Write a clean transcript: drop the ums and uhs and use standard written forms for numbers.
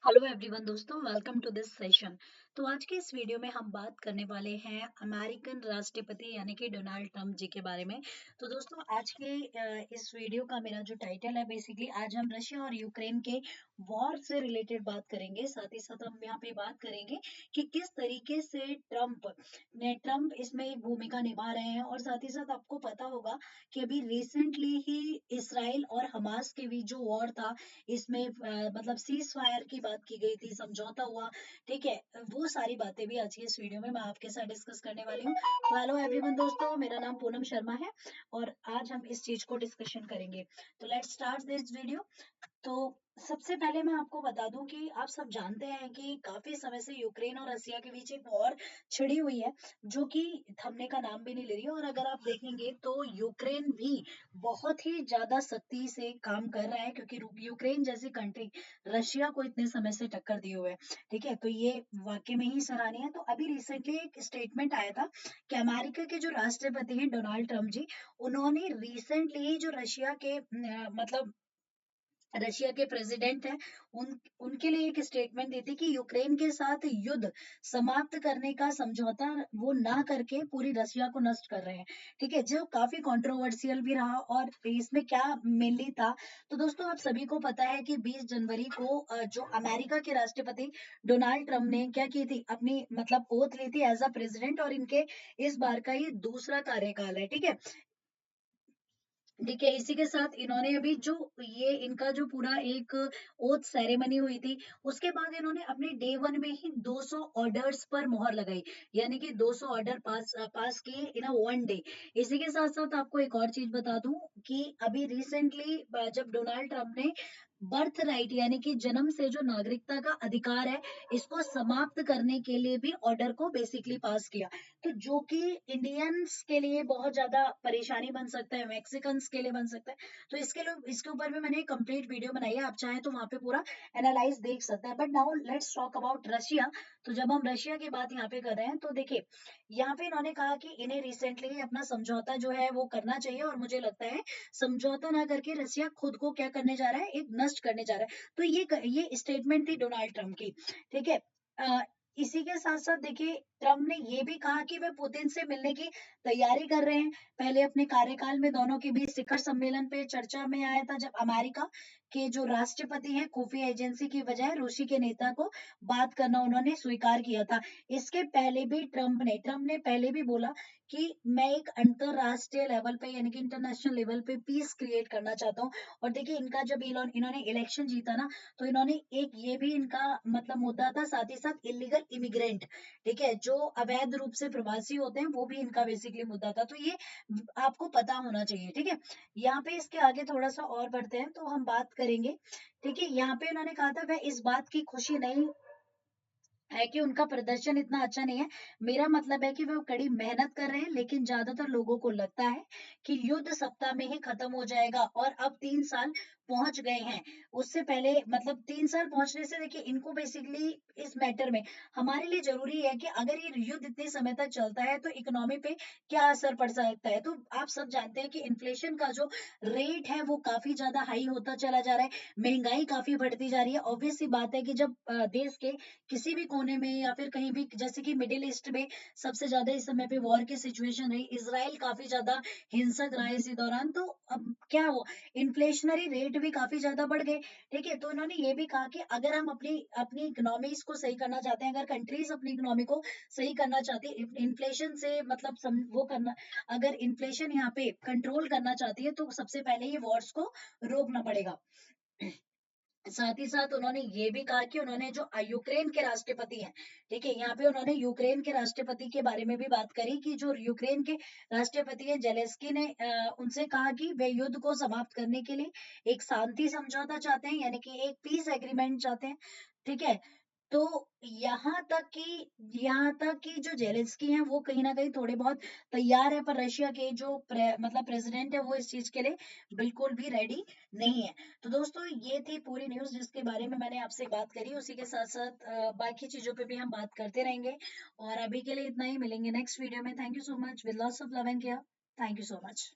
Hello everyone दोस्तों, welcome to this session. तो आज के इस वीडियो में हम बात करने वाले हैं अमेरिकन राष्ट्रपति यानी कि डोनाल्ड ट्रंप जी के बारे में। तो दोस्तों आज के इस वीडियो का मेरा जो टाइटल है, बेसिकली आज हम रशिया और यूक्रेन के वॉर से रिलेटेड बात करेंगे। साथ ही साथ हम यहाँ पे बात करेंगे कि किस तरीके से ट्रंप इसमें एक भूमिका निभा रहे हैं। और साथ ही साथ आपको पता होगा कि अभी रिसेंटली ही इसराइल और हमास के बीच जो वॉर था, इसमें मतलब सीज फायर की बात की गई थी, समझौता हुआ। ठीक है, वो सारी बातें भी आज की इस वीडियो में मैं आपके साथ डिस्कस करने वाली हूँ। तो हेलो एवरीवन दोस्तों, मेरा नाम पूनम शर्मा है और आज हम इस चीज को डिस्कशन करेंगे। तो लेट्स स्टार्ट दिस वीडियो। तो सबसे पहले मैं आपको बता दूं कि आप सब जानते हैं कि काफी समय से यूक्रेन और रसिया के बीच एक वॉर छिड़ी हुई है, जो कि थमने का नाम भी नहीं ले रही है। और अगर आप देखेंगे तो यूक्रेन भी बहुत ही ज्यादा सख्ती से काम कर रहा है, क्योंकि यूक्रेन जैसी कंट्री रशिया को इतने समय से टक्कर दिए हुए है। ठीक है, तो ये वाकई में ही सराहनीय है। तो अभी रिसेंटली एक स्टेटमेंट आया था कि अमेरिका के जो राष्ट्रपति हैं डोनाल्ड ट्रंप जी, उन्होंने रिसेंटली जो रशिया के मतलब रशिया के प्रेसिडेंट हैं, उनके लिए एक स्टेटमेंट दी थी कि यूक्रेन के साथ युद्ध समाप्त करने का समझौता वो ना करके पूरी रशिया को नष्ट कर रहे हैं। ठीक है, जो काफी कंट्रोवर्शियल भी रहा। और इसमें क्या मेनली था, तो दोस्तों आप सभी को पता है कि 20 जनवरी को जो अमेरिका के राष्ट्रपति डोनाल्ड ट्रंप ने क्या की थी, अपनी मतलब ओथ ली थी एज अ प्रेसिडेंट। और इनके इस बार का ये दूसरा कार्यकाल है। ठीक है, देखिए इसी के साथ इन्होंने अभी जो ये इनका जो पूरा एक ओथ सेरेमनी हुई थी, उसके बाद इन्होंने अपने डे वन में ही 200 ऑर्डर्स पर मोहर लगाई, यानी कि 200 ऑर्डर पास किए इन अ वन डे। इसी के साथ साथ आपको एक और चीज बता दूं कि अभी रिसेंटली जब डोनाल्ड ट्रंप ने बर्थ राइट यानी कि जन्म से जो नागरिकता का अधिकार है, इसको समाप्त करने के लिए भी ऑर्डर को बेसिकली पास किया। तो जो कि इंडियंस के लिए बहुत ज्यादा परेशानी बन सकता है, मैक्सिकन्स के लिए बन सकता है। तो इसके ऊपर भी मैंने कंप्लीट वीडियो बनाई है, आप चाहें तो वहां पे पूरा एनालाइज देख सकते हैं। But now let's talk about Russia. तो जब हम रशिया की बात यहाँ पे कर रहे हैं, तो देखिए यहाँ पे इन्होंने कहा कि इन्हें रिसेंटली अपना समझौता जो है वो करना चाहिए। और मुझे लगता है समझौता ना करके रशिया खुद को क्या करने जा रहा है, एक नष्ट करने जा रहा है। तो ये स्टेटमेंट थी डोनाल्ड ट्रंप की। ठीक है, अ, इसी के साथ साथ देखिए ट्रम्प ने ये भी कहा कि वे पुतिन से मिलने की तैयारी कर रहे हैं। पहले अपने कार्यकाल में दोनों के बीच शिखर सम्मेलन पे चर्चा में आया था, जब अमेरिका के जो राष्ट्रपति हैं खुफिया एजेंसी की बजाय रूसी के नेता को बात करना उन्होंने स्वीकार किया था। इसके पहले भी ट्रम्प ने पहले भी बोला कि मैं एक अंतरराष्ट्रीय लेवल पे यानी कि इंटरनेशनल लेवल पे पीस क्रिएट करना चाहता हूँ। और देखिए इनका जब इन्होंने इलेक्शन जीता ना, तो इन्होंने एक ये भी इनका मतलब मुद्दा था, साथ ही साथ इलीगल इमिग्रेंट। ठीक है, जो अवैध रूप से प्रवासी होते हैं, वो भी इनका बेसिकली मुद्दा था। तो ये आपको पता होना चाहिए। ठीक है, यहाँ पे इसके आगे थोड़ा सा और बढ़ते हैं तो हम बात करेंगे। ठीक है, यहाँ पे उन्होंने कहा था वह इस बात की खुशी नहीं है कि उनका प्रदर्शन इतना अच्छा नहीं है। मेरा मतलब है कि वो कड़ी मेहनत कर रहे हैं, लेकिन ज्यादातर लोगों को लगता है कि युद्ध सप्ताह में ही खत्म हो जाएगा। और अब 3 साल पहुंच गए हैं, उससे पहले मतलब 3 साल पहुंचने से देखिए इनको बेसिकली इस मैटर में हमारे लिए जरूरी है कि अगर ये युद्ध इतने समय तक चलता है तो इकोनॉमी पे क्या असर पड़ सकता है। तो आप सब जानते हैं कि इन्फ्लेशन का जो रेट है वो काफी ज्यादा हाई होता चला जा रहा है, महंगाई काफी बढ़ती जा रही है। ऑब्वियस सी बात है कि जब देश के किसी भी कोने में या फिर कहीं भी, जैसे कि मिडिल ईस्ट में सबसे ज्यादा इस समय पे वॉर की सिचुएशन है, इसराइल काफी ज्यादा हिंसक रहा है इसी दौरान। तो अब क्या हो, इन्फ्लेशनरी रेट भी काफी ज्यादा बढ़ गए। ठीक है, तो इन्होंने ये भी कहा कि अगर हम अपनी अपनी इकोनॉमीज को सही करना चाहते हैं, अगर कंट्रीज अपनी इकोनॉमी को सही करना चाहती है, इन्फ्लेशन से मतलब वो करना, अगर इन्फ्लेशन यहाँ पे कंट्रोल करना चाहती है, तो सबसे पहले ये वॉर्स को रोकना पड़ेगा। साथ ही साथ उन्होंने ये भी कहा कि उन्होंने जो यूक्रेन के राष्ट्रपति हैं, ठीक है, यहाँ पे उन्होंने यूक्रेन के राष्ट्रपति के बारे में भी बात करी कि जो यूक्रेन के राष्ट्रपति हैं जेलेस्की ने उनसे कहा कि वे युद्ध को समाप्त करने के लिए एक शांति समझौता चाहते हैं, यानी कि एक पीस एग्रीमेंट चाहते हैं। ठीक है, तो यहाँ तक कि जो जेलेंस्की हैं वो कहीं ना कहीं थोड़े बहुत तैयार है, पर रशिया के जो मतलब प्रेसिडेंट है वो इस चीज के लिए बिल्कुल भी रेडी नहीं है। तो दोस्तों ये थी पूरी न्यूज जिसके बारे में मैंने आपसे बात करी। उसी के साथ साथ बाकी चीजों पे भी हम बात करते रहेंगे। और अभी के लिए इतना ही, मिलेंगे नेक्स्ट वीडियो में। Thank you so much, with lots of love and care. Thank you so much.